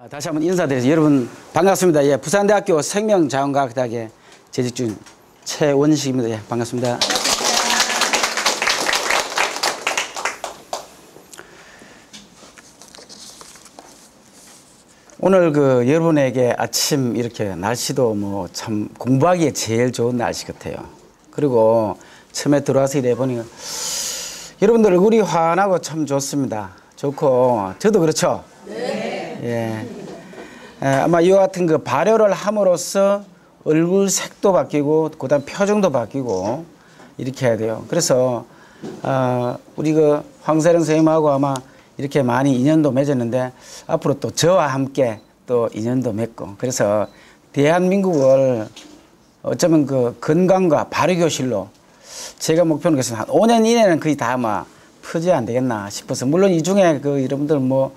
다시 한번 인사드려서 여러분 반갑습니다. 예, 부산대학교 생명자원과학대학의 재직 중 최원식입니다. 예, 반갑습니다. 오늘 여러분에게 아침 이렇게 날씨도 뭐 참 공부하기에 제일 좋은 날씨 같아요. 그리고 처음에 들어와서 이래 보니까 여러분들 얼굴이 환하고 참 좋습니다. 좋고 저도 그렇죠? 네. 예. 아마 이와 같은 발효를 함으로써 얼굴 색도 바뀌고 그다음 표정도 바뀌고 이렇게 해야 돼요. 그래서 우리 황세령 선생님하고 아마 이렇게 많이 인연도 맺었는데 앞으로 또 저와 함께 또 인연도 맺고 그래서 대한민국을 어쩌면 건강과 발효교실로 제가 목표는 그래서 한 5년 이내는 거의 다 아마 퍼져야 안 되겠나 싶어서 물론 이 중에 여러분들 뭐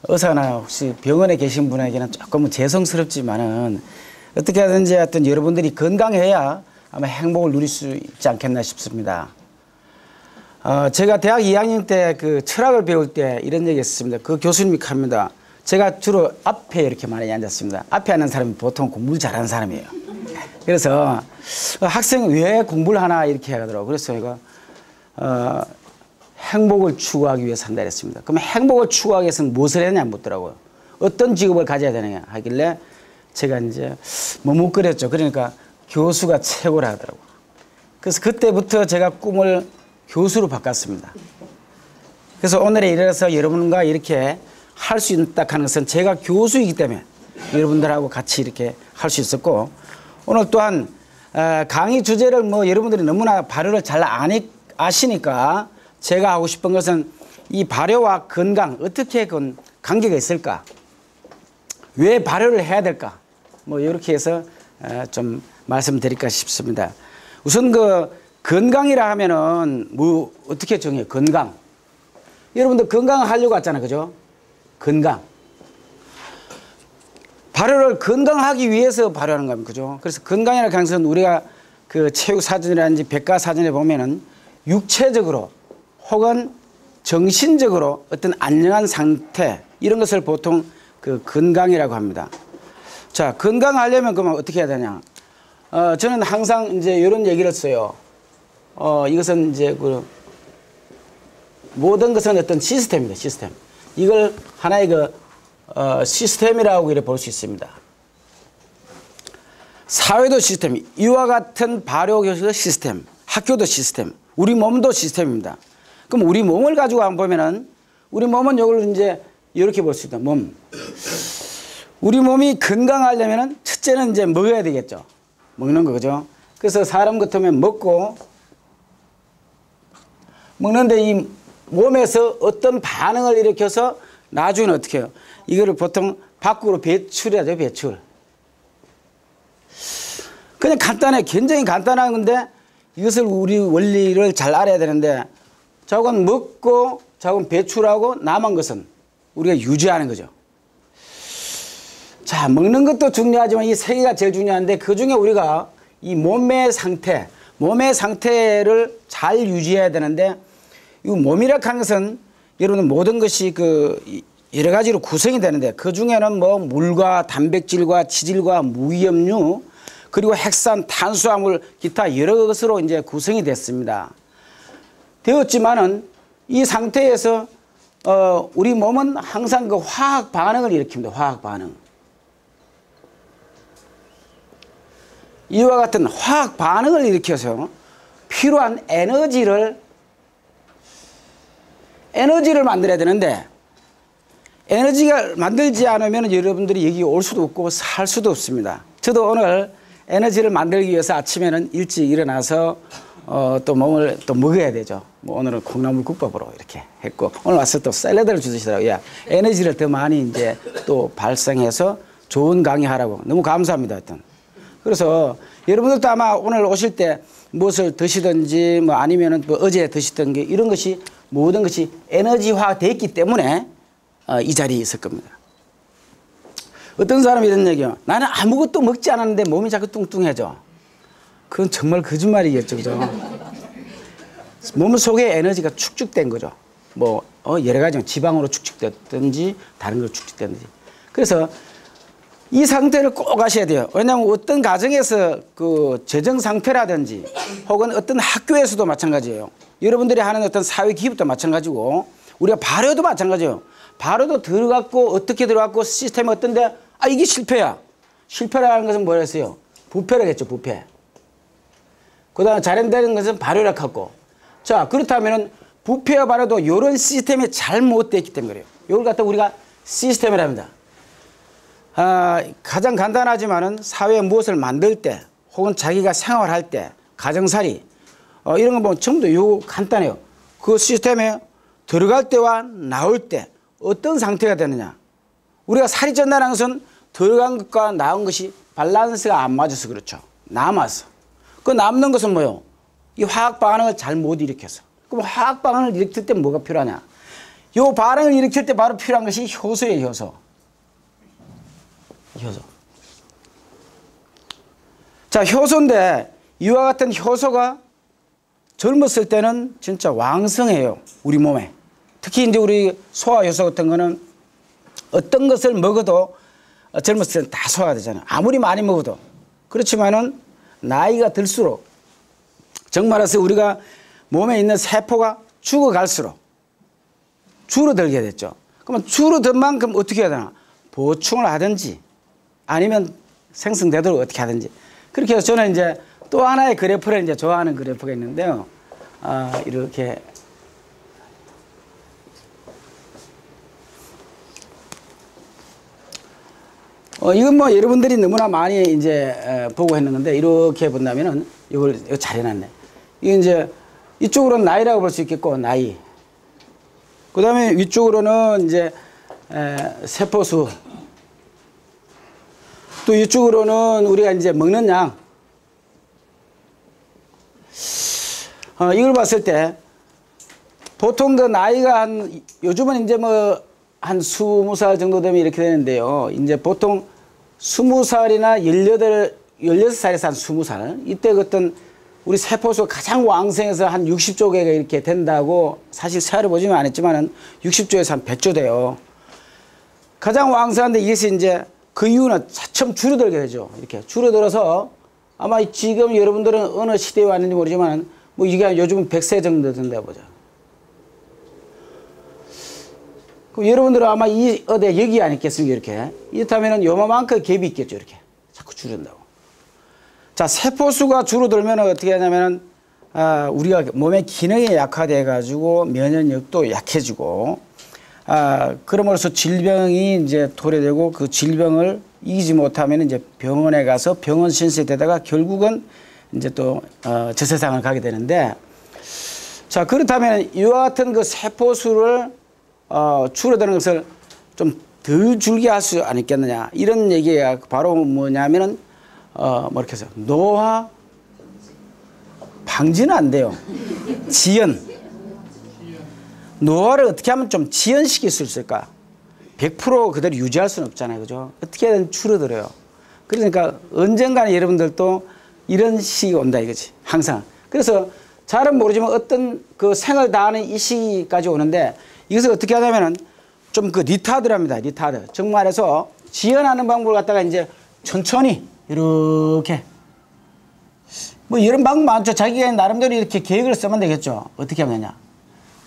의사나 혹시 병원에 계신 분에게는 조금 죄송스럽지만은 어떻게 하든지 하여튼 여러분들이 건강해야 아마 행복을 누릴 수 있지 않겠나 싶습니다. 제가 대학 2학년 때 철학을 배울 때 이런 얘기 했습니다. 그 교수님이 합니다. 제가 주로 앞에 이렇게 많이 앉았습니다. 앞에 앉는 사람이 보통 공부를 잘하는 사람이에요. 그래서 학생이 왜 공부를 하나 이렇게 하더라고요. 그래서 제가 행복을 추구하기 위해서 한다 그랬습니다. 그럼 행복을 추구하기 위해서는 무엇을 해야 되냐 묻더라고요. 어떤 직업을 가져야 되느냐 하길래 제가 이제 머뭇거렸죠. 그러니까 교수가 최고라 하더라고요. 그래서 그때부터 제가 꿈을 교수로 바꿨습니다. 그래서 오늘에 이르러서 여러분과 이렇게 할 수 있다 하는 것은 제가 교수이기 때문에 여러분들하고 같이 이렇게 할 수 있었고 오늘 또한 강의 주제를 뭐 여러분들이 너무나 발효를 잘 아시니까 제가 하고 싶은 것은 이 발효와 건강 어떻게 관계가 있을까? 왜 발효를 해야 될까? 뭐 이렇게 해서 좀 말씀드릴까 싶습니다. 우선 건강이라 하면은 뭐 어떻게 정해요? 건강. 여러분들 건강하려고 왔잖아요. 그죠? 건강. 발효를 건강하기 위해서 발효하는 겁니다. 그죠? 그래서 건강이라는 것은 우리가 체육사전이라든지 백과사전에 보면은 육체적으로 혹은 정신적으로 어떤 안녕한 상태 이런 것을 보통 건강이라고 합니다. 자, 건강하려면 그러면 어떻게 해야 되냐? 저는 항상 이제 이런 얘기를 써요. 이것은 이제 모든 것은 어떤 시스템입니다. 시스템. 이걸 하나의 시스템이라고 이렇게 볼 수 있습니다. 사회도 시스템, 이와 같은 발효교실도 시스템, 학교도 시스템, 우리 몸도 시스템입니다. 그럼 우리 몸을 가지고 한번 보면은 우리 몸은 이걸 이제 이렇게 볼 수 있다. 몸. 우리 몸이 건강하려면은 첫째는 이제 먹어야 되겠죠. 먹는 거죠. 그래서 사람 같으면 먹는데 이 몸에서 어떤 반응을 일으켜서 나중에는 어떻게 해요? 이거를 보통 밖으로 배출해야죠. 배출. 그냥 간단해. 굉장히 간단한 건데 이것을 우리 원리를 잘 알아야 되는데 저건 먹고 저건 배출하고 남은 것은 우리가 유지하는 거죠. 자, 먹는 것도 중요하지만 이 세 개가 제일 중요한데 그중에 우리가 이 몸의 상태를 잘 유지해야 되는데 이 몸이라 하는 것은 여러분 모든 것이 여러 가지로 구성이 되는데 그 중에는 뭐 물과 단백질과 지질과 무이염류 그리고 핵산, 탄수화물, 기타 여러 것으로 이제 구성이 됐습니다. 되었지만은 이 상태에서 우리 몸은 항상 화학 반응을 일으킵니다. 화학 반응. 이와 같은 화학 반응을 일으켜서 필요한 에너지를 만들어야 되는데 에너지가 만들지 않으면 여러분들이 여기 올 수도 없고 살 수도 없습니다. 저도 오늘 에너지를 만들기 위해서 아침에는 일찍 일어나서 또 몸을 또 먹어야 되죠. 뭐 오늘은 콩나물 국밥으로 이렇게 했고 오늘 와서 또 샐러드를 주시더라고요. 야, 에너지를 더 많이 이제 또 발생해서 좋은 강의하라고 너무 감사합니다. 하여튼. 그래서 여러분들도 아마 오늘 오실 때 무엇을 드시든지 뭐 아니면은 뭐 어제 드시던 게 이런 것이 모든 것이 에너지화 됐기 때문에 이 자리에 있을 겁니다. 어떤 사람이 이런 얘기요. 나는 아무것도 먹지 않았는데 몸이 자꾸 뚱뚱해져. 그건 정말 거짓말이겠죠. 그죠? 몸 속에 에너지가 축적된 거죠. 뭐 여러 가지 지방으로 축적됐든지 다른 걸 축적됐든지. 그래서 이 상태를 꼭 아셔야 돼요. 왜냐하면 어떤 가정에서 그 재정 상태라든지 혹은 어떤 학교에서도 마찬가지예요. 여러분들이 하는 어떤 사회 기업도 마찬가지고 우리가 발효도 마찬가지예요. 발효도 들어갔고 어떻게 들어갔고 시스템이 어떤데 이게 실패야. 실패라는 것은 뭐랬어요? 부패라겠죠. 부패. 그 다음에 잘한다는 것은 발효라 갖고. 자, 그렇다면은 부패와 발효도 이런 시스템이 잘못되어 있기 때문에 그래요. 이걸 갖다 우리가 시스템이라 합니다. 가장 간단하지만은 사회에 무엇을 만들 때 혹은 자기가 생활할 때 가정살이 이런 거 보면 전부 다 요 간단해요. 그 시스템에 들어갈 때와 나올 때 어떤 상태가 되느냐. 우리가 살이 찐다는 것은 들어간 것과 나온 것이 밸런스가 안 맞아서 그렇죠. 남아서. 그 남는 것은 뭐요? 이 화학 반응을 잘 못 일으켜서. 그럼 화학 반응을 일으킬 때 뭐가 필요하냐? 요 반응을 일으킬 때 바로 필요한 것이 효소예요. 효소. 효소. 자, 효소인데 이와 같은 효소가 젊었을 때는 진짜 왕성해요. 우리 몸에. 특히 이제 우리 소화효소 같은 거는 어떤 것을 먹어도 젊었을 때는 다 소화가 되잖아요. 아무리 많이 먹어도. 그렇지만은 나이가 들수록 정말로서 우리가 몸에 있는 세포가 죽어갈수록 줄어들게 됐죠. 그러면 줄어든 만큼 어떻게 해야 되나? 보충을 하든지 아니면 생성되도록 어떻게 하든지. 그렇게 해서 저는 이제 또 하나의 그래프를 이제 좋아하는 그래프가 있는데요. 이렇게. 이건 뭐 여러분들이 너무나 많이 이제 보고 했는데 이렇게 본다면은 이걸 잘 해놨네. 이게 이제 이쪽으로는 나이라고 볼 수 있겠고, 나이. 그 다음에 위쪽으로는 이제 세포수. 또 이쪽으로는 우리가 이제 먹는 양. 이걸 봤을 때 보통 그 나이가 요즘은 이제 뭐 한 20살 정도 되면 이렇게 되는데요. 이제 보통 20살이나 16살에서 한 20살. 이때 어떤 우리 세포수가 가장 왕성해서 한 60조 개가 이렇게 된다고 사실 세알을 보지는 않았지만은 60조에서 한 100조 돼요. 가장 왕성한데 이것이 이제 그 이유는 차츰 줄어들게 되죠. 이렇게 줄어들어서 아마 지금 여러분들은 어느 시대에 왔는지 모르지만 뭐 이게 요즘은 100세 정도 된다 보자. 그럼 여러분들은 아마 여기 아니겠습니까? 이렇게. 이렇다면은 요만큼 갭이 있겠죠. 이렇게. 자꾸 줄인다고. 자, 세포수가 줄어들면 어떻게 하냐면은, 우리가 몸의 기능이 약화돼가지고 면역력도 약해지고, 그럼으로써 질병이 이제 도래되고 그 질병을 이기지 못하면 이제 병원에 가서 병원 신세되다가 결국은 이제 또, 저 세상을 가게 되는데, 자, 그렇다면 이와 같은 그 세포수를 줄어드는 것을 좀 덜 줄게 할 수 않겠느냐. 이런 얘기가 바로 뭐냐면은, 뭐 이렇게 해서 노화 방지는 안 돼요. 지연. 노화를 어떻게 하면 좀 지연시킬 수 있을까? 100% 그대로 유지할 수는 없잖아요. 그죠? 어떻게든 줄어들어요. 그러니까 언젠가는 여러분들도 이런 시기가 온다 이거지. 항상. 그래서 잘은 모르지만 어떤 그 생을 다하는 이 시기까지 오는데 이것을 어떻게 하냐면은 좀 그 리타드랍니다. 리타드. 정말해서 지연하는 방법을 갖다가 이제 천천히 이렇게 뭐 이런 방법 많죠. 자기가 나름대로 이렇게 계획을 쓰면 되겠죠. 어떻게 하면 되냐.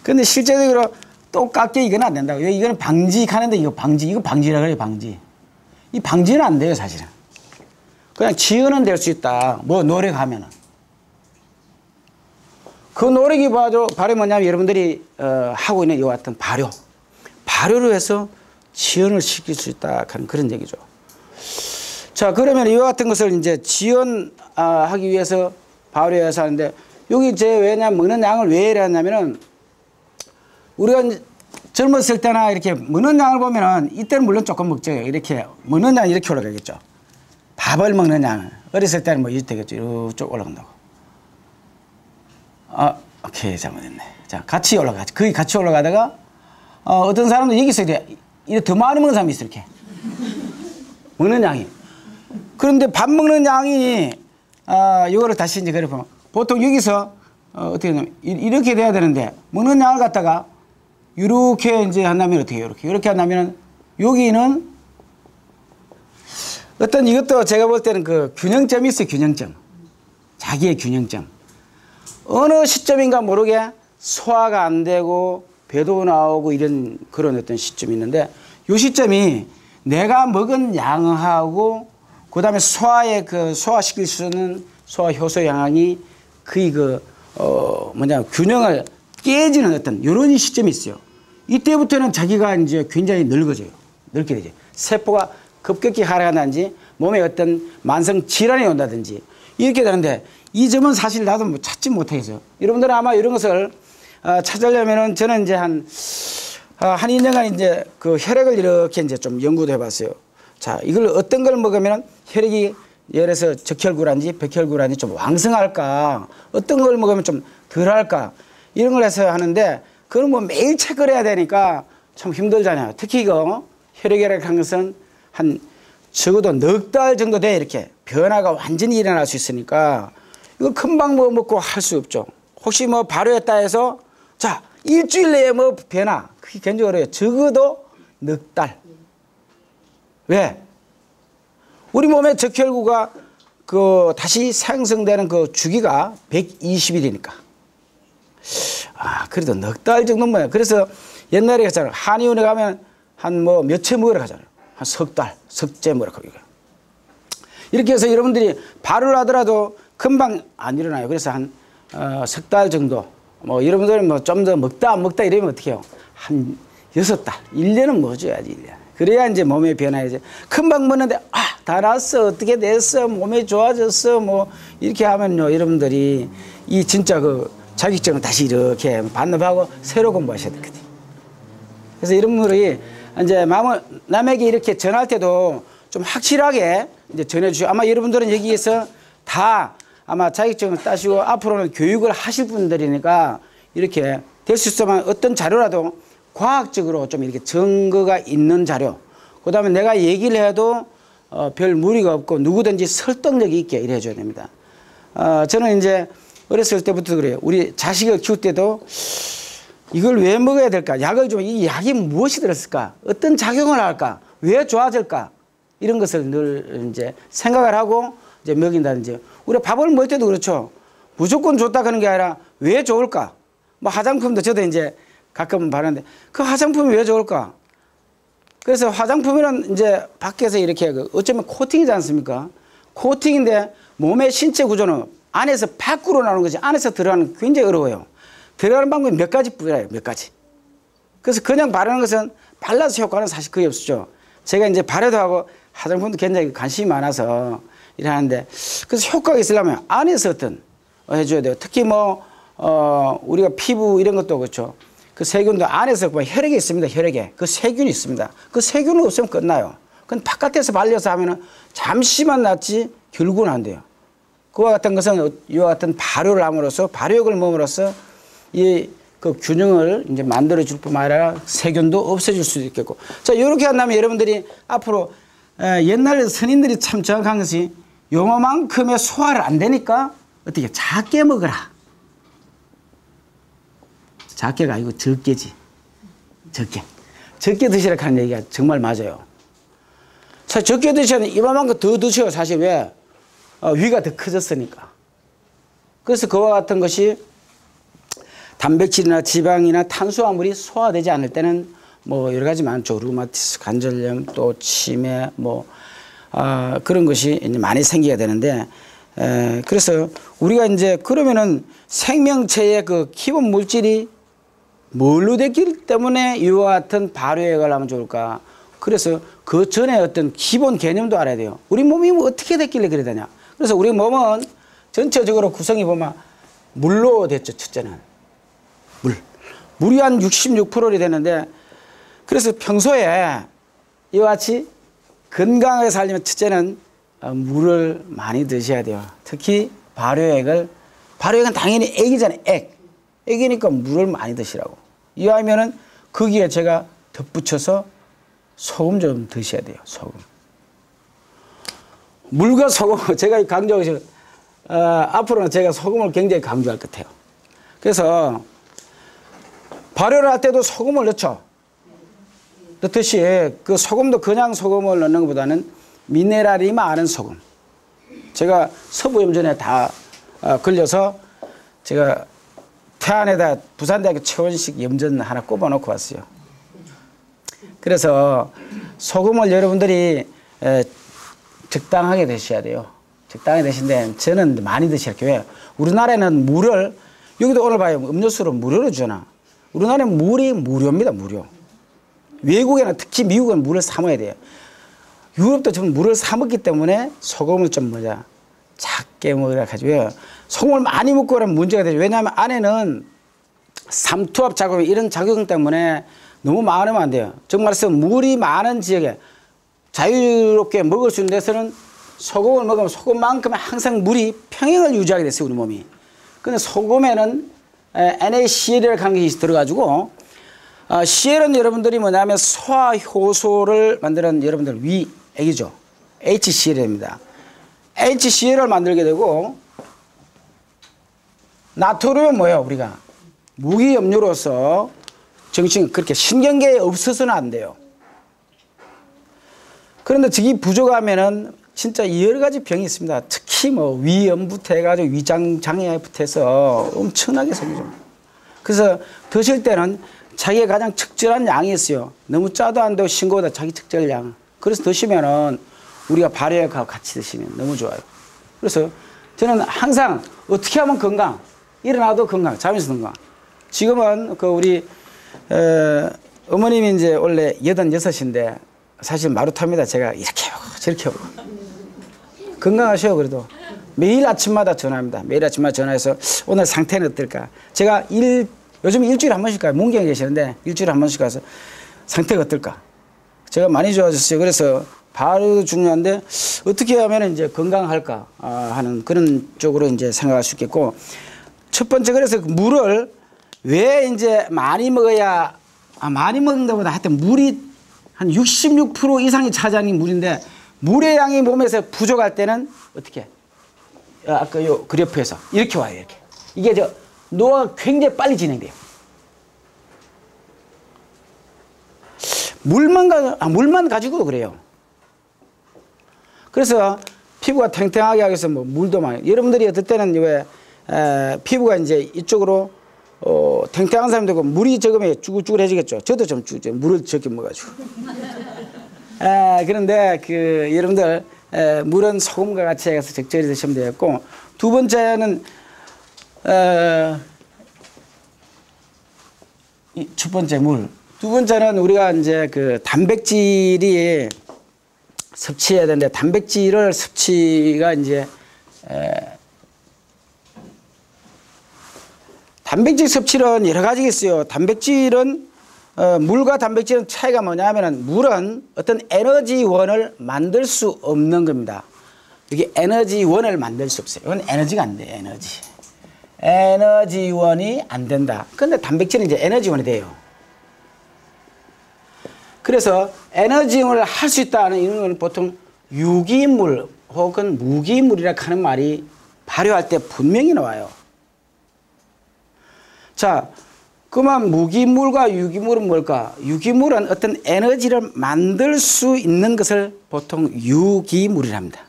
근데 실제적으로 똑같게 이건 안 된다고. 이거는 방지하는데 이거 방지라 그래요. 방지. 이 방지는 안 돼요. 사실은. 그냥 지연은 될 수 있다. 뭐 노력하면은. 그 노력이 바로 뭐냐면 여러분들이 하고 있는 이와 같은 발효. 발효를 해서 지연을 시킬 수 있다 하는 그런 얘기죠. 자, 그러면 이와 같은 것을 이제 지연하기 위해서 발효해서 하는데 여기 왜냐면 먹는 양을 왜 이래 하냐면은 우리가 젊었을 때나 이렇게 먹는 양을 보면은 이때는 물론 조금 먹죠. 이렇게 먹는 양이 이렇게 올라가겠죠. 밥을 먹는 양을. 어렸을 때는 뭐 이렇게 되겠죠. 이쪽 올라간다고. 오케이. 잘못했네. 자, 같이 올라가죠. 거의 같이 올라가다가 어떤 사람도 여기서 이렇게 더 많이 먹는 사람이 있어. 이렇게. 먹는 양이. 그런데 밥 먹는 양이 이거를 다시 이제 그래 보면 보통 여기서 어떻게 하냐면 이렇게 돼야 되는데 먹는 양을 갖다가 이렇게 이제 한다면 어떻게 해요? 이렇게 한다면 여기는 어떤 이것도 제가 볼 때는 그 균형점이 있어요. 균형점. 자기의 균형점. 어느 시점인가 모르게 소화가 안 되고 배도 나오고 이런 그런 어떤 시점이 있는데 이 시점이 내가 먹은 양하고 그다음에 소화에 그 소화시킬 수 있는 소화 효소 양이 거의 균형을 깨지는 어떤 이런 시점이 있어요. 이때부터는 자기가 이제 굉장히 늙어져요. 늙게 되죠. 세포가 급격히 하락한다든지 몸에 어떤 만성 질환이 온다든지 이렇게 되는데 이 점은 사실 나도 뭐 찾지 못하겠어요. 여러분들은 아마 이런 것을 찾으려면은 저는 이제 한 2년간 이제 그 혈액을 이렇게 이제 좀 연구도 해봤어요. 자, 이걸 어떤 걸 먹으면 혈액이 예를 들어서 적혈구라든지 백혈구라든지 좀 왕성할까, 어떤 걸 먹으면 좀 덜할까 이런 걸 해서 하는데 그건 뭐 매일 체크를 해야 되니까 참 힘들잖아요. 특히 이거 혈액이라는 것은 한 적어도 넉 달 정도 돼 이렇게 변화가 완전히 일어날 수 있으니까 이거 금방 뭐 먹고 할 수 없죠. 혹시 뭐 발효했다 해서 자 일주일 내에 뭐 변화 그게 굉장히 어려워요. 적어도 넉 달. 왜? 우리 몸의 적혈구가 그 다시 생성되는 그 주기가 120일이니까. 그래도 넉 달 정도면 그래서 옛날에 했잖아요. 한의원에 가면 한 뭐 몇 채 먹으러 가잖아요. 한 석 달, 석째 먹으러 가고. 이렇게 해서 여러분들이 발효를 하더라도 금방 안 일어나요. 그래서 한 석 달 정도. 뭐 여러분들이 뭐 좀 더 먹다 안 먹다 이러면 어떻게 해요? 한 6달, 1년은 먹어줘야지. 1년. 그래야 이제 몸의 변화이지. 금방 먹는데 다 났어. 어떻게 됐어. 몸이 좋아졌어. 뭐 이렇게 하면요. 여러분들이 이 진짜 그 자격증을 다시 이렇게 반납하고 새로 공부하셔야 되거든요. 그래서 여러분들이 이제 남에게 이렇게 전할 때도 좀 확실하게 이제 전해주시고 아마 여러분들은 여기에서 다 아마 자격증을 따시고 앞으로는 교육을 하실 분들이니까 이렇게 될 수 있으면 어떤 자료라도 과학적으로 좀 이렇게 증거가 있는 자료. 그 다음에 내가 얘기를 해도 별 무리가 없고 누구든지 설득력이 있게 이래 해줘야 됩니다. 저는 이제 어렸을 때부터 그래요. 우리 자식을 키울 때도 이걸 왜 먹어야 될까? 약을 주면 이 약이 무엇이 들었을까? 어떤 작용을 할까? 왜 좋아질까? 이런 것을 늘 이제 생각을 하고 이제 먹인다든지. 우리가 밥을 먹을 때도 그렇죠. 무조건 좋다 하는 게 아니라 왜 좋을까? 뭐 화장품도 저도 이제 가끔 바르는데 그 화장품이 왜 좋을까? 그래서 화장품이란 이제 밖에서 이렇게 어쩌면 코팅이지 않습니까? 코팅인데 몸의 신체 구조는 안에서 밖으로 나오는 거지 안에서 들어가는 굉장히 어려워요. 들어가는 방법이 몇 가지 뿌려요. 몇 가지. 그래서 그냥 바르는 것은 발라서 효과는 사실 거의 없죠. 제가 이제 발효도 하고 화장품도 굉장히 관심이 많아서 일하는데 그래서 효과가 있으려면 안에서 어떤 해줘야 돼요. 특히 뭐 우리가 피부 이런 것도 그렇죠. 그 세균도 안에서 뭐 혈액에 있습니다. 혈액에. 그 세균이 있습니다. 그 세균이 없으면 끝나요. 그건 바깥에서 발려서 하면은 잠시만 낫지 결국은 안 돼요. 그와 같은 것은 이와 같은 발효를 함으로써 발효액을 먹음으로써 이 그 균형을 이제 만들어 줄 뿐만 아니라 세균도 없어질 수도 있겠고. 자, 이렇게 한다면 여러분들이 앞으로 옛날 선인들이 참 정확한 것이 요만큼의 소화를 안 되니까 어떻게 작게 먹어라. 작게가 아니고 적게지. 적게. 적게 드시라고 하는 얘기가 정말 맞아요. 자, 적게 드시면 이만큼 더 드셔요. 사실 왜? 위가 더 커졌으니까. 그래서 그와 같은 것이 단백질이나 지방이나 탄수화물이 소화되지 않을 때는 뭐 여러 가지 많죠. 루마티스, 관절염, 또 치매, 뭐 그런 것이 이제 많이 생기게 되는데 그래서 우리가 이제 그러면은 생명체의 그 기본 물질이 뭘로 됐기 때문에 이와 같은 발효액을 하면 좋을까? 그래서 그 전에 어떤 기본 개념도 알아야 돼요. 우리 몸이 뭐 어떻게 됐길래 그래 되냐? 그래서 우리 몸은 전체적으로 구성이 보면 물로 됐죠. 첫째는 물이 한 66%이 되는데 그래서 평소에 이와 같이 건강하게 살려면 첫째는 물을 많이 드셔야 돼요. 특히 발효액은 당연히 액이잖아요. 액이니까 물을 많이 드시라고. 이왕이면은 거기에 제가 덧붙여서 소금 좀 드셔야 돼요. 소금. 물과 소금 제가 강조하고 싶어요. 앞으로는 제가 소금을 굉장히 강조할 것 같아요. 그래서 발효를 할 때도 소금을 넣죠. 넣듯이 그 소금도 그냥 소금을 넣는 것보다는 미네랄이 많은 소금. 제가 서부염전에 다 걸려서 제가 태안에다 부산대학교 최원식 염전 하나 꼽아놓고 왔어요. 그래서 소금을 여러분들이 적당하게 드셔야 돼요. 적당하게 드시는데 저는 많이 드셔야 돼요. 왜? 우리나라에는 물을, 여기도 오늘 봐요. 음료수로 무료로 주잖아. 우리나라는 물이 무료입니다. 무료. 외국에는 특히 미국은 물을 사 먹어야 돼요. 유럽도 지금 물을 사 먹기 때문에 소금을 좀 작게 먹으라 하죠. 왜? 소금을 많이 먹고 그러면 문제가 되죠. 왜냐하면 안에는 삼투압 작용, 이런 작용 때문에 너무 많으면 안 돼요. 정말서 물이 많은 지역에 자유롭게 먹을 수 있는 데서는 소금을 먹으면 소금만큼은 항상 물이 평형을 유지하게 됐어요. 우리 몸이. 근데 소금에는 NaCl이라는 것이 들어가지고 Cl은 여러분들이 뭐냐면 소화효소를 만드는 여러분들 위액이죠. HCl입니다. HCl을 만들게 되고 나트륨은 뭐예요? 우리가 무기염료로서 정신 그렇게 신경계에 없어서는 안 돼요. 그런데 저기 부족하면은 진짜 여러 가지 병이 있습니다. 특히 뭐 위염부터 해가지고 위장장애부터 해서 엄청나게 생기죠. 그래서 드실 때는 자기가 가장 적절한 양이 있어요. 너무 짜도 안 되고 싱거워도 자기 적절한 양. 그래서 드시면은 우리가 발효약하고 같이 드시면 너무 좋아요. 그래서 저는 항상 어떻게 하면 건강, 일어나도 건강, 잠에서 건강. 지금은 그 우리 어머님이 이제 원래 86인데 사실 마루탑니다. 제가 이렇게 하고 저렇게 하고. 건강하셔요. 그래도 매일 아침마다 전화합니다. 매일 아침마다 전화해서 오늘 상태는 어떨까. 제가 요즘 일주일에 한 번씩 가요. 문경에 계시는데 일주일에 한 번씩 가서 상태가 어떨까. 제가 많이 좋아졌어요. 그래서 바로 중요한데 어떻게 하면 이제 건강할까 하는 그런 쪽으로 이제 생각할 수 있겠고, 첫 번째 그래서 물을 왜 이제 많이 먹어야, 많이 먹는다보다 하여튼 물이 한 66% 이상이 차지하는 물인데, 물의 양이 몸에서 부족할 때는 어떻게? 아까 요 그래프에서 이렇게 와요. 이렇게. 이게 노화가 굉장히 빨리 진행돼요. 물만 가지고도 그래요. 그래서 피부가 탱탱하게 하기 위해서 뭐 물도 많이. 여러분들이 어떨 때는 왜 피부가 이제 이쪽으로 탱탱한 사람들고 물이 적으면 쭈글쭈글해지겠죠. 저도 좀 물을 적게 먹어가지고. 그런데 여러분들 물은 소금과 같이 해서 적절히 드시면 되겠고, 두 번째는 첫 번째 물. 두 번째는 우리가 이제 단백질이 섭취해야 되는데, 단백질을 섭취가 이제 단백질 섭취는 여러 가지가 있어요. 단백질은 물과 단백질은 차이가 뭐냐면은, 물은 어떤 에너지원을 만들 수 없는 겁니다. 이게 에너지원을 만들 수 없어요. 이건 에너지가 안 돼요. 에너지원이 안 된다. 근데 단백질은 이제 에너지원이 돼요. 그래서 에너지원을 할 수 있다는 이런 건 보통 유기물 혹은 무기물이라고 하는 말이 발효할 때 분명히 나와요. 자, 그러면 무기물과 유기물은 뭘까? 유기물은 어떤 에너지를 만들 수 있는 것을 보통 유기물이랍니다.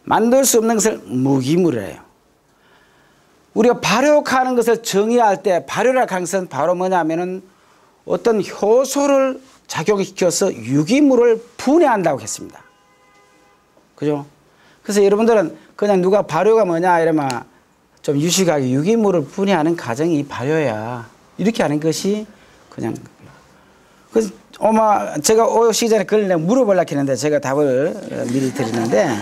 만들 수 없는 것을 무기물이래요. 우리가 발효하는 것을 정의할 때, 발효라고 하는 것은 바로 뭐냐면은 어떤 효소를 작용시켜서 유기물을 분해한다고 했습니다. 그죠? 그래서 여러분들은 그냥 누가 발효가 뭐냐 이러면 좀 유식하게 유기물을 분해하는 과정이 발효야. 이렇게 하는 것이 그냥. 그래서 제가 오시기 전에 그걸 내가 물어보려고 했는데 제가 답을 미리 드리는데,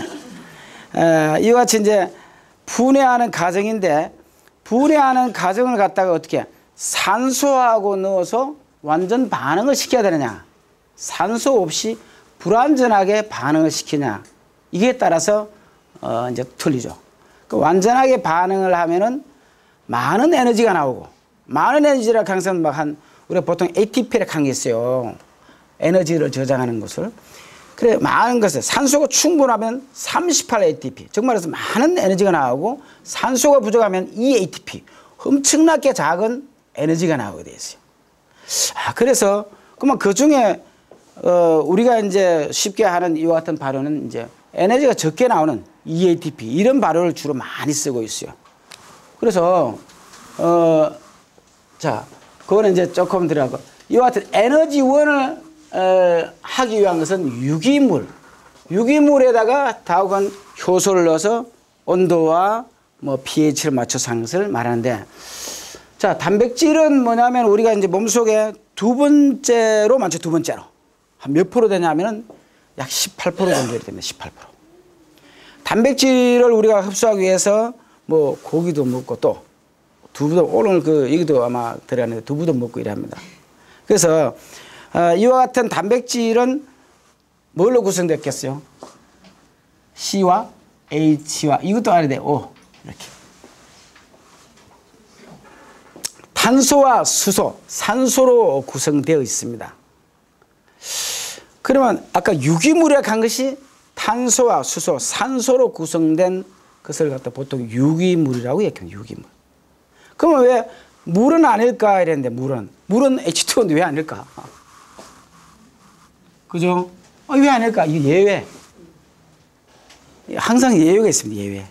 이와 같이 이제 분해하는 과정인데, 분해하는 과정을 갖다가 어떻게 산소하고 넣어서 완전 반응을 시켜야 되느냐, 산소 없이 불완전하게 반응을 시키냐, 이게 따라서 이제 틀리죠. 완전하게 반응을 하면은 많은 에너지가 나오고, 많은 에너지라고 항상 우리가 보통 ATP라고 하는 게 있어요. 에너지를 저장하는 것을. 그래, 많은 것을, 산소가 충분하면 38 ATP. 정말로 많은 에너지가 나오고, 산소가 부족하면 2 ATP. 엄청나게 작은 에너지가 나오게 되어 있어요. 그래서, 그러면 그 중에 우리가 이제 쉽게 하는 이와 같은 발효는 이제 에너지가 적게 나오는 EATP 이런 발효를 주로 많이 쓰고 있어요. 그래서 자, 그거는 이제 조금 들어가고 이와 같은 에너지원을 하기 위한 것은 유기물에다가 다우간 효소를 넣어서 온도와 뭐 pH를 맞춰서 하는 것을 말하는데, 자, 단백질은 뭐냐면 우리가 이제 몸속에 두 번째로 많죠. 두 번째로. 한 몇 프로 되냐면은 약 18% 정도 됩니다. 18%. 단백질을 우리가 흡수하기 위해서 뭐 고기도 먹고 또 두부도, 오늘 그 여기도 아마 들어가는데 두부도 먹고 이랍니다. 그래서 이와 같은 단백질은 뭘로 구성됐겠어요? C와 H와 이것도 알아야 돼. O 이렇게. 탄소와 수소, 산소로 구성되어 있습니다. 그러면 아까 유기물에 간 것이 탄소와 수소, 산소로 구성된 것을 갖다 보통 유기물이라고 얘기합니다. 유기물. 그러면 왜 물은 아닐까 이랬는데 물은 H2O인데 왜 아닐까? 그죠? 왜 아닐까? 이게 예외. 항상 예외가 있습니다. 예외.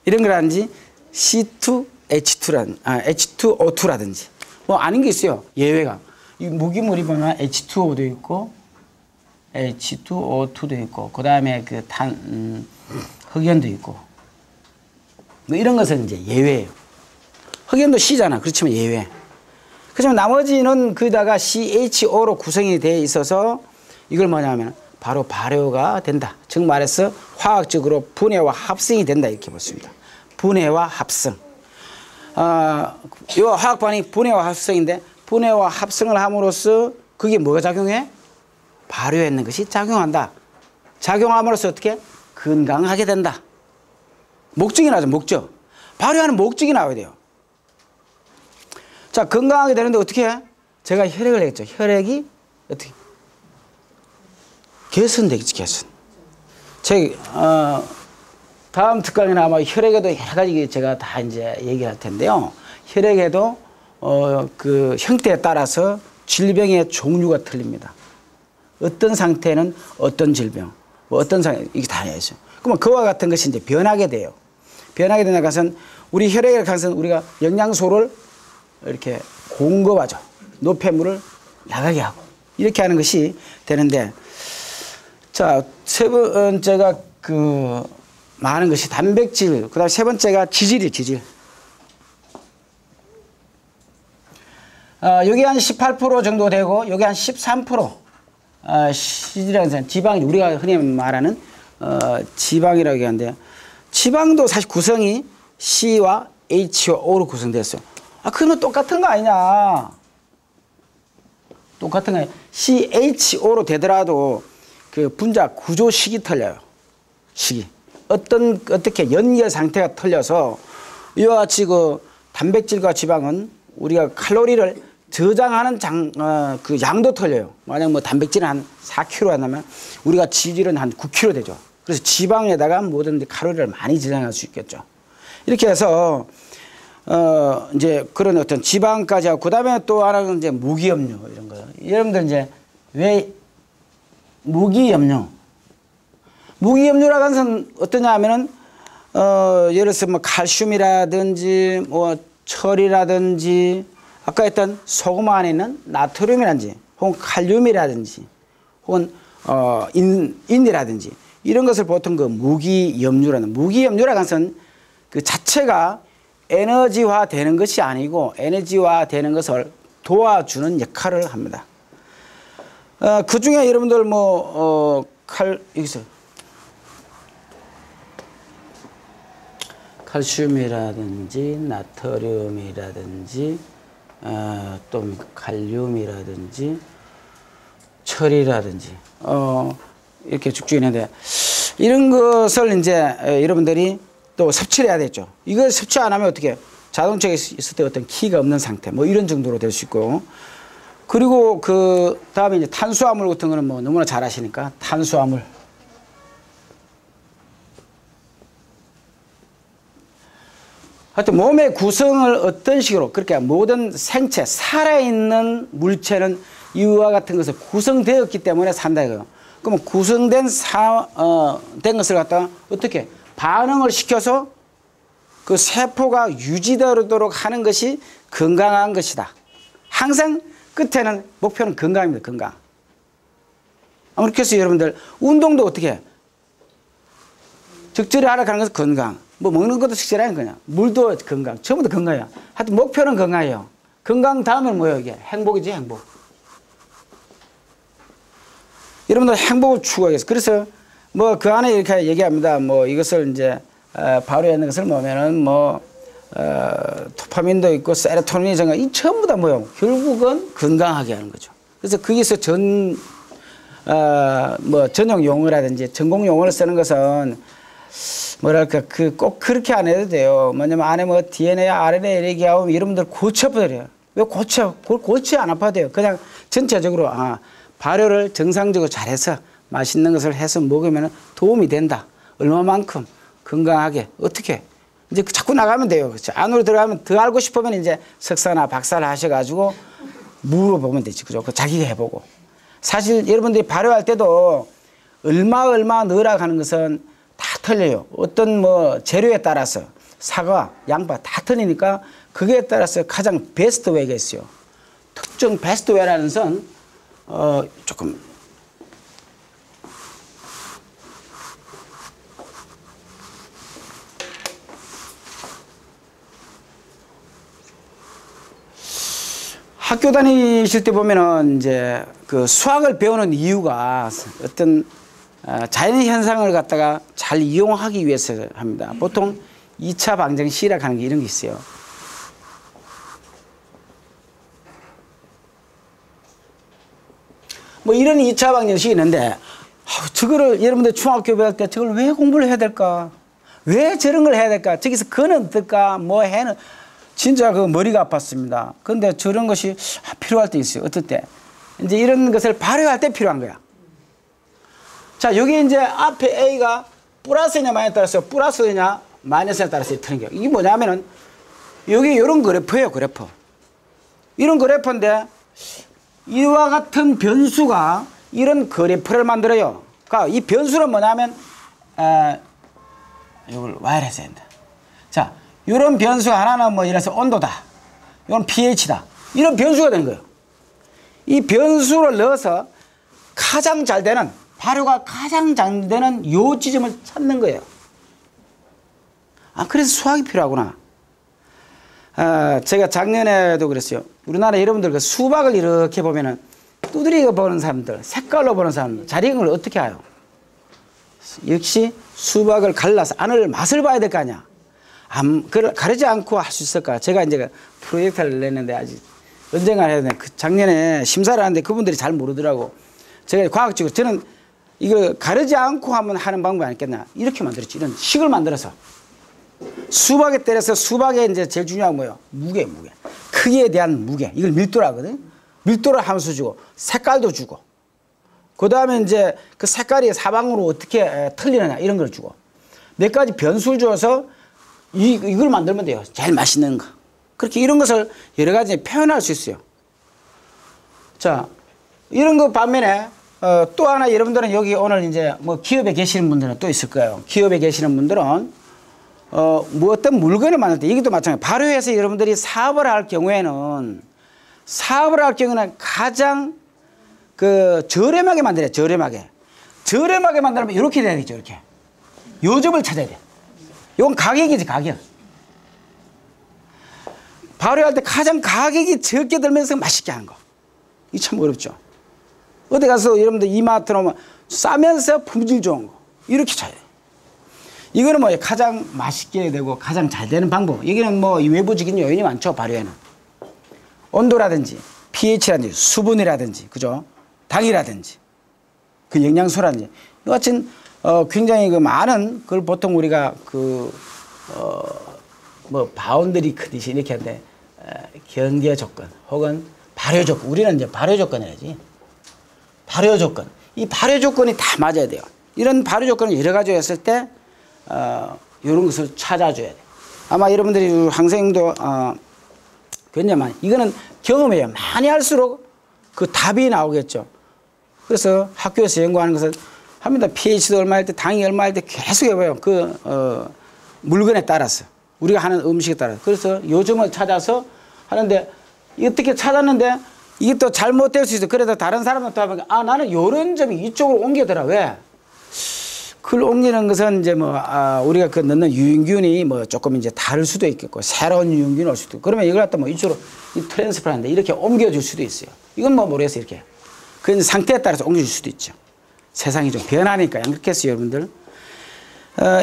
이런 거라든지 H2O2라든지 뭐 아닌 게 있어요. 예외가. 이 무기물이 보면 H2O도 있고 H2O2도 있고 그 다음에 그 흑연도 있고 뭐 이런 것은 이제 예외예요. 흑연도 C잖아. 그렇지만 예외. 그렇지만 나머지는 거기다가 CHO로 구성이 되어 있어서 이걸 뭐냐면 바로 발효가 된다. 즉 말해서 화학적으로 분해와 합성이 된다. 이렇게 보습니다. 분해와 합성. 이 화학반이 분해와 합성인데 분해와 합성을 함으로써 그게 뭐가 작용해? 발효했는 것이 작용한다. 작용함으로써 어떻게? 건강하게 된다. 목적이 나죠. 목적. 발효하는 목적이 나와야 돼요. 자, 건강하게 되는데 어떻게 해? 제가 혈액을 했죠. 혈액이 어떻게? 개선되겠지, 개선. 다음 특강에는 아마 혈액에도 여러 가지 제가 다 이제 얘기할 텐데요. 혈액에도 그 형태에 따라서 질병의 종류가 틀립니다. 어떤 상태는 어떤 질병, 뭐 어떤 상태, 이게 다 있어요. 그러면 그와 같은 것이 이제 변하게 돼요. 변하게 되는 것은 우리 혈액에 가서 우리가 영양소를 이렇게 공급하죠. 노폐물을 나가게 하고 이렇게 하는 것이 되는데, 자, 세 번째가 그 많은 것이 단백질, 그 다음에 세 번째가 지질이에요. 지질. 여기 한 18% 정도 되고 여기 한 13% 지질이라는 것은 지방이 우리가 흔히 말하는 지방이라고 하는데, 지방도 사실 구성이 C와 H와 O로 구성됐어요. 그러면 똑같은 거 아니냐. 똑같은 거 아니냐. CHO로 되더라도 그 분자 구조식이 틀려요. 식이. 어떻게 연결 상태가 틀려서 이와 같이 그 단백질과 지방은 우리가 칼로리를 저장하는 그 양도 틀려요. 만약 뭐 단백질은 한 4kg 한다면 우리가 지질은 한 9kg 되죠. 그래서 지방에다가 뭐든지 칼로리를 많이 저장할 수 있겠죠. 이렇게 해서 이제 그런 어떤 지방까지 하고, 그 다음에 또 하나는 이제 무기염료 이런 거요. 여러분들 이제 왜 무기염료라고 하는 것은 어떠냐 하면은 예를 들어서 뭐 칼슘이라든지 뭐 철이라든지 아까 했던 소금 안에 있는 나트륨이라든지 혹은 칼륨이라든지 혹은 인이라든지 이런 것을 보통 그 무기염료라고 하는 것은 그 자체가 에너지화 되는 것이 아니고 에너지화 되는 것을 도와주는 역할을 합니다. 그 중에 여러분들 여기서 칼슘이라든지 나트륨이라든지 또 칼륨이라든지 철이라든지 이렇게 쭉쭉 있는데, 이런 것을 이제 여러분들이 또 섭취를 해야 되죠. 이걸 섭취 안 하면 어떻게 자동차에 있을 때 어떤 키가 없는 상태 뭐 이런 정도로 될 수 있고, 그리고 그 다음에 이제 탄수화물 같은 거는 뭐 너무나 잘 아시니까 탄수화물. 하여튼 몸의 구성을 어떤 식으로, 그렇게 모든 생체, 살아있는 물체는 이와 같은 것을 구성되었기 때문에 산다 이거예요. 그러면 구성된 된 것을 갖다가 어떻게 반응을 시켜서 그 세포가 유지되도록 하는 것이 건강한 것이다. 항상 끝에는 목표는 건강입니다. 건강. 그렇게 해서 여러분들 운동도 어떻게 해? 적절히 하락하는 것은 건강. 뭐 먹는 것도 적절한 거냐. 물도 건강. 전부 다 건강이야. 하여튼 목표는 건강이에요. 건강 다음엔 뭐예요? 이게 행복이지 행복. 여러분들 행복을 추구하겠어요. 그래서 뭐 그 안에 이렇게 얘기합니다. 뭐 이것을 이제 바로에 있는 것을 보면은 뭐 도파민도 있고 세로토닌이 정말 이 전부 다 뭐예요? 결국은 건강하게 하는 거죠. 그래서 거기서 뭐 전용 용어라든지 전공 용어를 쓰는 것은 뭐랄까 꼭 그렇게 안 해도 돼요. 뭐냐면 안에 뭐 DNA, RNA 얘기하면 여러분들 고쳐버려요. 왜 고쳐? 고치 안 아파도 돼요. 그냥 전체적으로 발효를 정상적으로 잘해서 맛있는 것을 해서 먹으면 도움이 된다. 얼마만큼 건강하게 어떻게 이제 자꾸 나가면 돼요. 안으로 들어가면 더 알고 싶으면 이제 석사나 박사를 하셔가지고 물어보면 되지. 그죠? 자기가 해보고. 사실 여러분들이 발효할 때도 얼마 넣으라고 하는 것은 다 틀려요. 어떤 뭐 재료에 따라서 사과, 양파 다 틀리니까 그게 따라서 가장 베스트 웨이가 있어요. 특정 베스트 웨이라는 선 조금 학교 다니실 때 보면은 이제 그 수학을 배우는 이유가 어떤 자연 현상을 갖다가 잘 이용하기 위해서 합니다. 보통 2차 방정 시라고 하는 게 이런 게 있어요. 뭐 이런 2차 방정식이 있는데 저거를 여러분들 중학교 배울 때 저걸 왜 공부를 해야 될까? 왜 저런 걸 해야 될까? 저기서 그는 어떨까? 뭐 해는 진짜 그 머리가 아팠습니다. 그런데 저런 것이 필요할 때 있어요. 어떨 때? 이제 이런 것을 발효할 때 필요한 거야. 자, 여기 이제 앞에 A가 플러스냐 마이너스에 따라서 플러스냐 마이너스에 따라서 틀린 거예요. 이게 뭐냐면은 여기 이런 그래프예요. 그래프. 이런 그래프인데 이와 같은 변수가 이런 그래프를 만들어요. 그러니까 이 변수는 뭐냐면 이걸 Y라서 한다. 자, 이런 변수 하나는 뭐 이래서 온도다. 이건 pH다. 이런 변수가 된 거예요. 이 변수를 넣어서 가장 잘 되는 발효가 가장 잘 되는 요 지점을 찾는 거예요. 그래서 수학이 필요하구나. 제가 작년에도 그랬어요. 우리나라 여러분들 그 수박을 이렇게 보면은 두드리고 보는 사람들, 색깔로 보는 사람들, 잘 익은 걸 어떻게 해요? 역시 수박을 갈라서 안을 맛을 봐야 될 거 아니야. 그걸 가르지 않고 할 수 있을까? 제가 이제 프로젝트를 냈는데 아직 언젠가 해야 되는데 작년에 심사를 하는데 그분들이 잘 모르더라고. 제가 과학적으로 저는 이걸 가르지 않고 하면 하는 방법이 아니겠나. 이렇게 만들었지. 이런 식을 만들어서. 수박에 때려서 수박에 이제 제일 중요한 뭐예요? 무게. 크기에 대한 무게. 이걸 밀도라 하거든. 밀도를 함수 주고, 색깔도 주고. 그 다음에 이제 그 색깔이 사방으로 어떻게 틀리느냐. 이런 걸 주고. 몇 가지 변수를 줘서 이걸 만들면 돼요. 제일 맛있는 거. 그렇게 이런 것을 여러 가지 표현할 수 있어요. 자, 이런 거 반면에 또 하나 여러분들은 여기 오늘 이제 뭐 기업에 계시는 분들은 또 있을 거예요. 기업에 계시는 분들은 뭐 어떤 물건을 만들 때 이것도 마찬가지예요. 발효해서 여러분들이 사업을 할 경우에는 가장 그 저렴하게 만들어요. 저렴하게 만들면 이렇게 돼야 되죠. 이렇게 요점을 찾아야 돼. 이건 가격이지, 가격. 발효할 때 가장 가격이 적게 들면서 맛있게 하는 거. 이 참 어렵죠. 어디 가서 여러분들 이마트로 오면 싸면서 품질 좋은 거. 이렇게 쳐야 돼. 이거는 뭐 가장 맛있게 되고 가장 잘 되는 방법. 여기는 뭐 외부적인 요인이 많죠, 발효에는. 온도라든지, pH라든지, 수분이라든지, 그죠? 당이라든지, 그 영양소라든지. 이 같은 굉장히 그 많은 그걸 보통 우리가 뭐 바운더리 컨디션 이렇게 하는데 경계 조건 혹은 발효 조건. 우리는 이제 발효 조건이라지. 발효 조건. 이 발효 조건이 다 맞아야 돼요. 이런 발효 조건을 여러 가지 했을 때 이런 것을 찾아줘야 돼. 아마 여러분들이 학생도 굉장히 많이. 이거는 경험이에요. 많이 할수록 그 답이 나오겠죠. 그래서 학교에서 연구하는 것은 합니다. pH도 얼마일 때, 당이 얼마일 때 계속 해봐요. 물건에 따라서. 우리가 하는 음식에 따라서. 그래서 요점을 찾아서 하는데, 어떻게 찾았는데, 이게 또 잘못될 수 있어. 그래서 다른 사람은 또 하면, 나는 요런 점이 이쪽으로 옮기더라. 왜? 그걸 옮기는 것은 이제 우리가 넣는 유인균이 조금 이제 다를 수도 있겠고, 새로운 유인균이 올 수도 있고, 그러면 이걸 갖다 이쪽으로 트랜스퍼 하는데 이렇게 옮겨줄 수도 있어요. 이건 모르겠어요. 이렇게. 그 상태에 따라서 옮겨줄 수도 있죠. 세상이 좀 변하니까 양극했어요, 여러분들.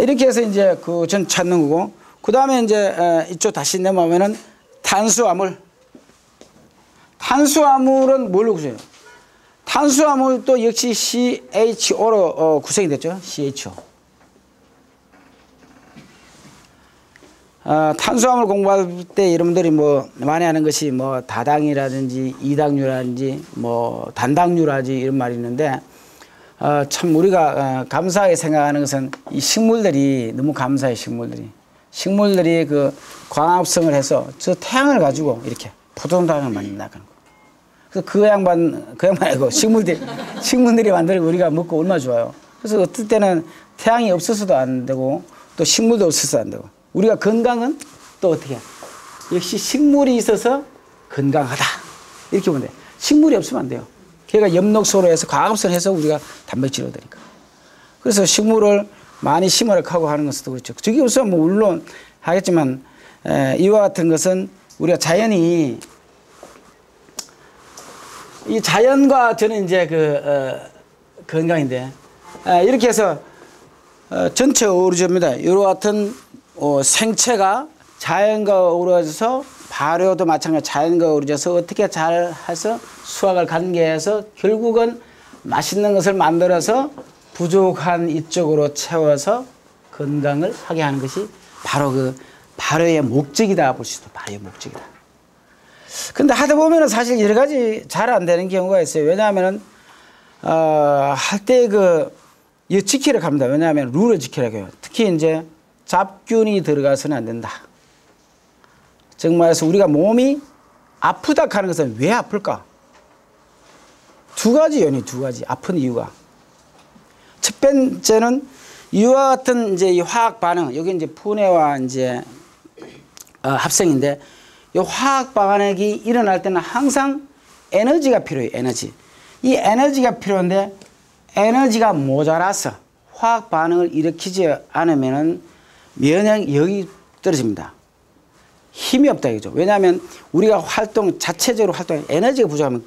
이렇게 해서 이제 전 찾는 거고, 그 다음에 이제 이쪽 다시 넘어오면은 탄수화물. 탄수화물은 뭘로 구성해요? 탄수화물도 역시 CHO로 구성이 됐죠. CHO. 탄수화물 공부할 때 여러분들이 많이 하는 것이 다당이라든지 이당류라든지 단당류라든지 이런 말이 있는데, 참 우리가 감사하게 생각하는 것은 이 식물들이 너무 감사해. 식물들이 그 광합성을 해서 저 태양을 가지고 이렇게 포도당을 많이 나가는 거. 그래서 그 양반 아니고 식물들이 만들고 우리가 먹고 얼마나 좋아요. 그래서 어떨 때는 태양이 없어서도 안 되고 또 식물도 없어서도 안 되고, 우리가 건강은 또 어떻게 해? 역시 식물이 있어서 건강하다. 이렇게 보면 돼. 식물이 없으면 안 돼요. 걔가 엽록소로 해서 과합성을 해서 우리가 단백질을 얻으니까. 그래서 식물을 많이 심으라고 하고 하는 것도 그렇죠. 저기 없으면 물론 하겠지만, 이와 같은 것은 우리가 자연이, 이 자연과 저는 이제 건강인데, 이렇게 해서 전체 어우러집니다. 이와 같은 생체가 자연과 어우러져서, 발효도 마찬가지로 자연과 어우러져서 어떻게 잘 해서 수확을 관계해서 결국은 맛있는 것을 만들어서 부족한 이쪽으로 채워서 건강을 하게 하는 것이 바로 발효의 목적이다 볼 수 있어. 발효의 목적이다. 근데 하다 보면은 사실 여러 가지 잘 안 되는 경우가 있어요. 왜냐하면은, 할 때 이거 지키라고 합니다. 왜냐하면 룰을 지키라고 해요. 특히 이제 잡균이 들어가서는 안 된다. 정말해서 우리가 몸이 아프다 하는 것은 왜 아플까? 두 가지 요인이 아픈 이유가. 첫 번째는 이와 같은 이제 이 화학 반응, 여기 이제 분해와 이제 합성인데, 이 화학 반응이 일어날 때는 항상 에너지가 필요해요. 이 에너지가 필요한데, 에너지가 모자라서 화학 반응을 일으키지 않으면은 면역력이 떨어집니다. 힘이 없다 이거죠. 왜냐하면 우리가 자체적으로 활동에 에너지가 부족하면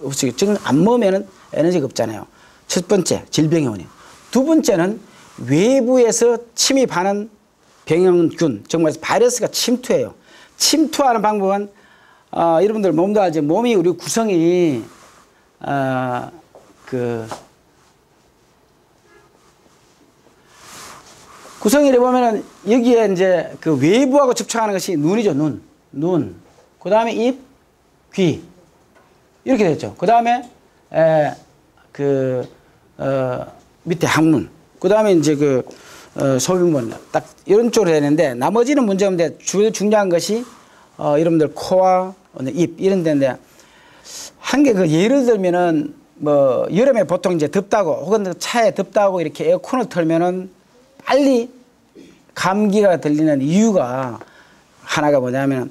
없어요. 즉 안 먹으면은 에너지가 없잖아요. 첫 번째, 질병의 원인. 두 번째는 외부에서 침입하는 병균, 정말 바이러스가 침투해요. 침투하는 방법은, 여러분들 몸도 알죠. 몸이 우리 구성이, 구성이를 보면은 여기에 이제 외부하고 접촉하는 것이 눈이죠. 눈. 그 다음에 입, 귀. 이렇게 됐죠. 그 다음에, 밑에 항문. 그 다음에 이제 소변문. 딱 이런 쪽으로 되는데, 나머지는 문제 없는데, 중요한 것이, 여러분들 코와 입, 이런 데인데, 한 개 예를 들면은, 여름에 보통 이제 덥다고, 혹은 차에 덥다고 이렇게 에어컨을 틀면은 빨리 감기가 들리는 이유가 하나가 뭐냐면,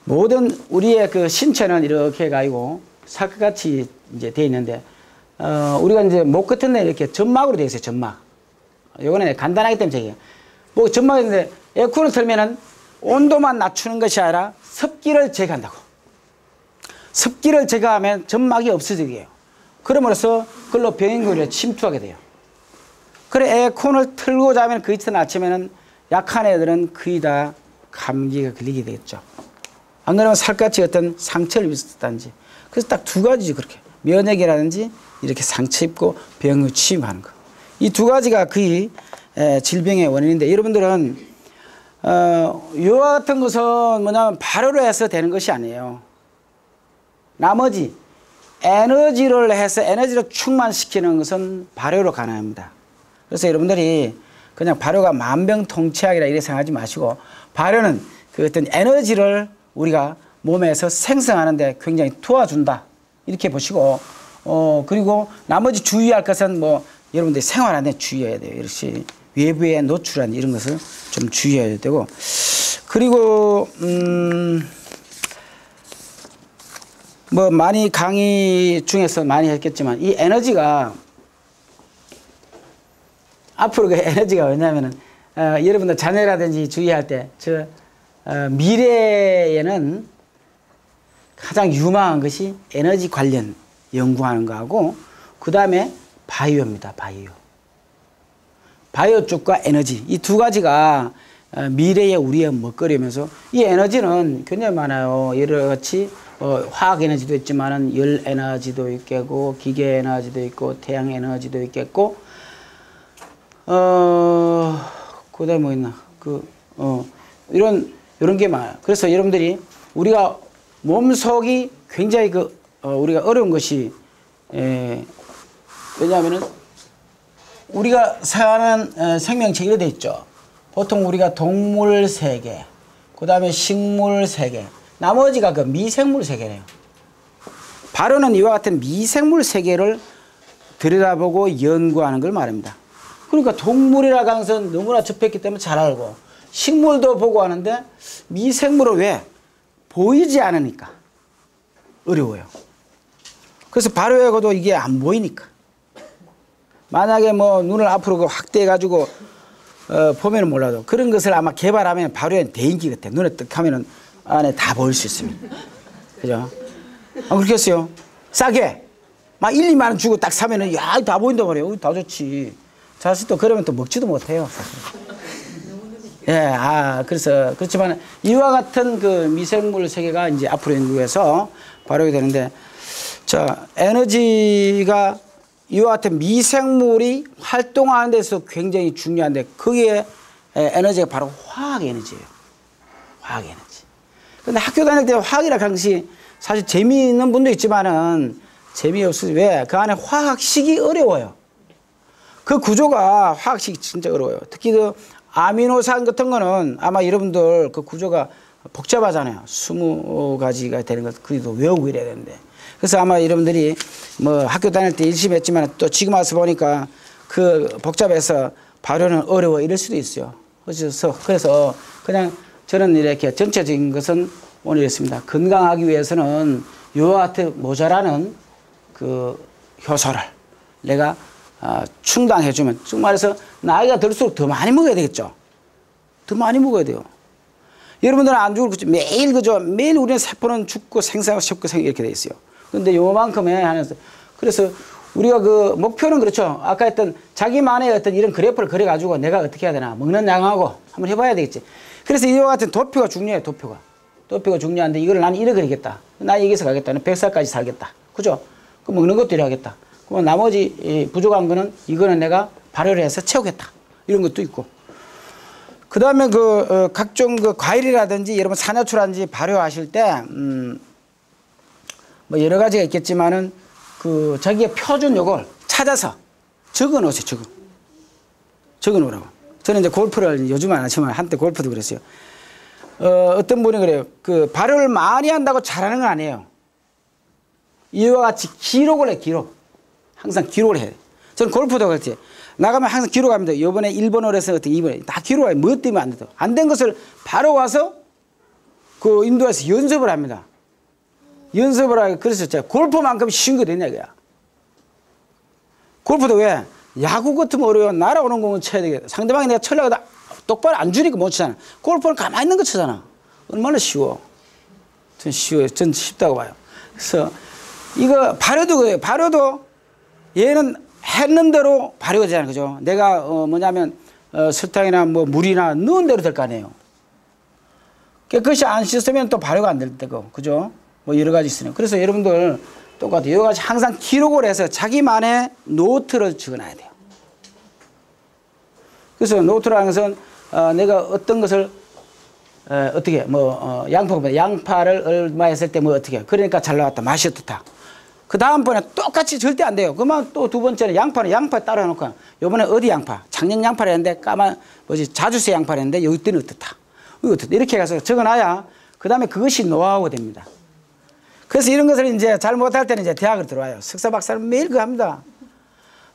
모든 우리의 신체는 이렇게 가지고 사각같이 이제 돼 있는데, 우리가 이제 목 같은 데 이렇게 점막으로 되어 있어요. 점막. 요거는 간단하기 때문에 얘기해요. 점막이 있는데 에어컨을 틀면은 온도만 낮추는 것이 아니라 습기를 제거한다고. 습기를 제거하면 점막이 없어지게 해요. 그러므로써 그걸로 병균이 침투하게 돼요. 그래, 에어컨을 틀고 자면 그 이튿날 아침에는 약한 애들은 거의 다 감기가 걸리게 되겠죠. 안 그러면 살갗이 어떤 상처를 입었다든지. 그래서 딱 두 가지죠, 그렇게. 면역이라든지 이렇게 상처 입고 병을 침입하는 거. 이 두 가지가 거의 질병의 원인인데, 여러분들은 이와 같은 것은 뭐냐면 발효를 해서 되는 것이 아니에요. 나머지 에너지를 해서 에너지를 충만시키는 것은 발효로 가능합니다. 그래서 여러분들이 그냥 발효가 만병통치약이라 이렇게 생각하지 마시고, 발효는 그 어떤 에너지를 우리가 몸에서 생성하는데 굉장히 도와준다. 이렇게 보시고, 그리고 나머지 주의할 것은 뭐 여러분들 생활하는 데 주의해야 돼요. 이렇게 외부에 노출한 이런 것을 좀 주의해야 되고, 그리고 뭐 많이 강의 중에서 많이 했겠지만 이 에너지가 앞으로 그 에너지가 왜냐면은 여러분들 자녀라든지 주의할 때 미래에는 가장 유망한 것이 에너지 관련 연구하는 거하고 그 다음에 바이오입니다. 바이오 쪽과 에너지 이 두 가지가 미래의 우리의 먹거리면서 이 에너지는 굉장히 많아요. 여러 가지 화학 에너지도 있지만은 열 에너지도 있겠고 기계 에너지도 있고 태양 에너지도 있겠고 그다음에 뭐 있나 이런 게 많아요. 그래서 여러분들이 우리가 몸속이 굉장히 우리가 어려운 것이 왜냐하면은 우리가 사는 생명체 이래 돼 있죠. 보통 우리가 동물 세계, 그 다음에 식물 세계, 나머지가 그 미생물 세계래요. 바로는 이와 같은 미생물 세계를 들여다보고 연구하는 걸 말합니다. 그러니까 동물이라고 하는 것은 너무나 접했기 때문에 잘 알고 식물도 보고 하는데 미생물은 왜? 보이지 않으니까 어려워요. 그래서 바로에고도 이게 안 보이니까. 만약에 뭐 눈을 앞으로 확대해 가지고 보면은 몰라도 그런 것을 아마 개발하면 바로에 대인기 같아. 눈에 딱 하면은 안에 다 보일 수 있습니다. 그죠? 그렇겠어요? 싸게 막 1, 2만 원 주고 딱 사면은 야, 다 보인단 말이에요. 다 좋지. 사실 또 그러면 또 먹지도 못해요. 사실. 예, 그래서 그렇지만 이와 같은 그 미생물 세계가 이제 앞으로 연구해서 바로 되는데, 자, 에너지가 이와 같은 미생물이 활동하는 데서 굉장히 중요한데 거기에 에너지가 바로 화학 에너지예요. 화학 에너지. 근데 학교 다닐 때 화학이라 하는 것이 사실 재미있는 분도 있지만은 재미없어요. 왜? 그 안에 화학식이 어려워요. 그 구조가 화학식이 진짜 어려워요. 특히 그 아미노산 같은 거는 아마 여러분들 그 구조가 복잡하잖아요. 20가지가 되는 것, 그래도 외우고 이래야 되는데. 그래서 아마 여러분들이 뭐 학교 다닐 때 열심히 했지만 또 지금 와서 보니까 그 복잡해서 발효는 어려워 이럴 수도 있어요. 그래서 그냥 저는 이렇게 전체적인 것은 오늘 이랬습니다. 건강하기 위해서는 요와 같은 모자라는 그 효소를 내가 충당해주면, 즉 말해서 나이가 들수록 더 많이 먹어야 되겠죠. 더 많이 먹어야 돼요. 여러분들은 안 죽을 거죠. 매일 우리는 세포는 죽고 생사하고 죽고 생 이렇게 돼 있어요. 근데 요만큼에 하면서 그래서 우리가 그 목표는 그렇죠. 아까 했던 자기만의 어떤 이런 그래프를 그려가지고 내가 어떻게 해야 되나 먹는 양하고 한번 해봐야 되겠지. 그래서 이와 같은 도표가 중요해요. 도표가 중요한데 이걸 나는 이래 그리겠다. 나 여기서 가겠다. 100살까지 살겠다. 그죠? 그 먹는 것도 이래 하겠다. 그럼 나머지 부족한 거는 이거는 내가 발효를 해서 채우겠다. 이런 것도 있고. 그 다음에 각종 과일이라든지 여러분 산화초라든지 발효하실 때, 뭐 여러 가지가 있겠지만은 자기의 표준 요걸 찾아서 적어 놓으세요. 적어 놓으라고. 저는 이제 골프를 요즘은 안 하지만 한때 골프도 그랬어요. 어떤 분이 그래요. 발효를 많이 한다고 잘하는 건 아니에요. 이와 같이 기록을 해, 기록. 항상 기록을 해야 돼. 저는 골프도 그렇지. 나가면 항상 기록합니다. 요번에 1번을 해서 어떻게 2번에 다 기록해요. 뭐 때문에 안 돼도. 안 된 것을 바로 와서 인도에서 연습을 합니다. 연습을 하고, 그래서 제가 골프만큼 쉬운 게 됐냐, 이거야. 골프도 왜? 야구 같으면 어려워. 날아오는 공은 쳐야 되겠다. 상대방이 내가 쳐려고 똑바로 안 주니까 못 치잖아. 골프는 가만히 있는 거 치잖아. 얼마나 쉬워. 전 쉬워요. 전 쉽다고 봐요. 그래서 이거 발효도 그래요. 발효도 얘는 했는 대로 발효가 되잖아요. 그죠? 내가 뭐냐면 설탕이나 뭐 물이나 넣은 대로 될 거 아니에요. 그것이 안 씻으면 또 발효가 안 될 테고. 그죠? 뭐 여러 가지 있으니까. 그래서 여러분들 똑같아요. 여러 가지 항상 기록을 해서 자기만의 노트를 적어놔야 돼요. 그래서 노트라는 것은 내가 어떤 것을 어떻게 양파를 얼마 했을 때 뭐 어떻게 그러니까 잘 나왔다. 맛이 어떻다. 그 다음번에 똑같이 절대 안 돼요. 그러면 또 두 번째는 양파 따로 해놓고 요번에 어디 양파? 작년 양파를 했는데 자주새 양파를 했는데 여기 때는 어떻다. 이렇게 해서 적어놔야 그 다음에 그것이 노하우가 됩니다. 그래서 이런 것을 이제 잘 못할 때는 이제 대학을 들어와요. 석사 박사는 매일 그거 합니다.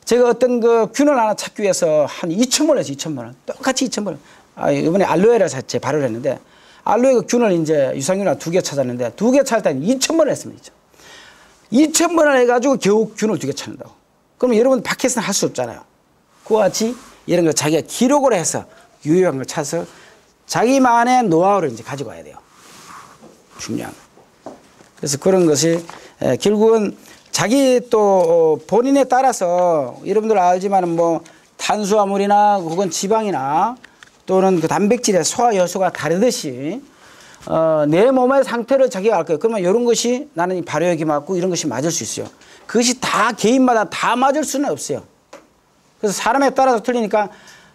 제가 어떤 그 균을 하나 찾기 위해서 한 2,000번 했어요. 2,000번 원. 똑같이 2,000번 원. 이번에 알로에를 제 발효를 했는데 알로에 그 균을 이제 유산균을 2개 찾았는데 2개 찾을 때는 2,000번 을 했습니다. 2,000번을 해가지고 겨우 균을 2개 찾는다고. 그러면 여러분 밖에서는 할 수 없잖아요. 그와 같이 이런 걸 자기가 기록을 해서 유효한 걸 찾아서 자기만의 노하우를 이제 가지고 와야 돼요. 중요한 거. 그래서 그런 것이 결국은 자기 또 본인에 따라서 여러분들 알지만 뭐 탄수화물이나 혹은 지방이나 또는 그 단백질의 소화 요소가 다르듯이 내 몸의 상태를 자기가 알 거예요. 그러면 이런 것이 나는 발효액이 맞고 이런 것이 맞을 수 있어요. 그것이 다 개인마다 다 맞을 수는 없어요. 그래서 사람에 따라서 틀리니까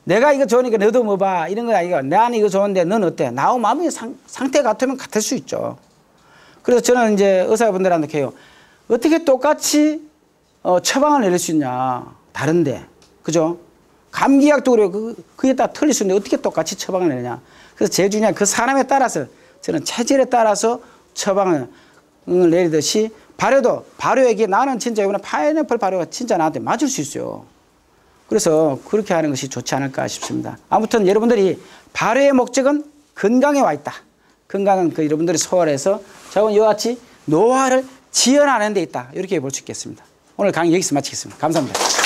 내가 이거 좋으니까 너도 먹어봐 이런 건 아니고 나는 이거 좋은데 넌 어때? 나하고 마음이 상태 같으면 같을 수 있죠. 그래서 저는 이제 의사분들한테 해요. 어떻게 똑같이 처방을 내릴 수 있냐. 다른데. 그죠? 감기약도 그래요. 그게 다 틀릴 수 있는데 어떻게 똑같이 처방을 내느냐. 그래서 제일 중요한 그 사람에 따라서 저는 체질에 따라서 처방을 내리듯이 발효도 발효액이 나는 진짜 이번에 파인애플 발효가 진짜 나한테 맞을 수 있어요. 그래서 그렇게 하는 것이 좋지 않을까 싶습니다. 아무튼 여러분들이 발효의 목적은 건강에 와 있다. 건강은 그 여러분들이 소화해서 저는 이와 같이 노화를 지연하는 데 있다. 이렇게 볼 수 있겠습니다. 오늘 강의 여기서 마치겠습니다. 감사합니다.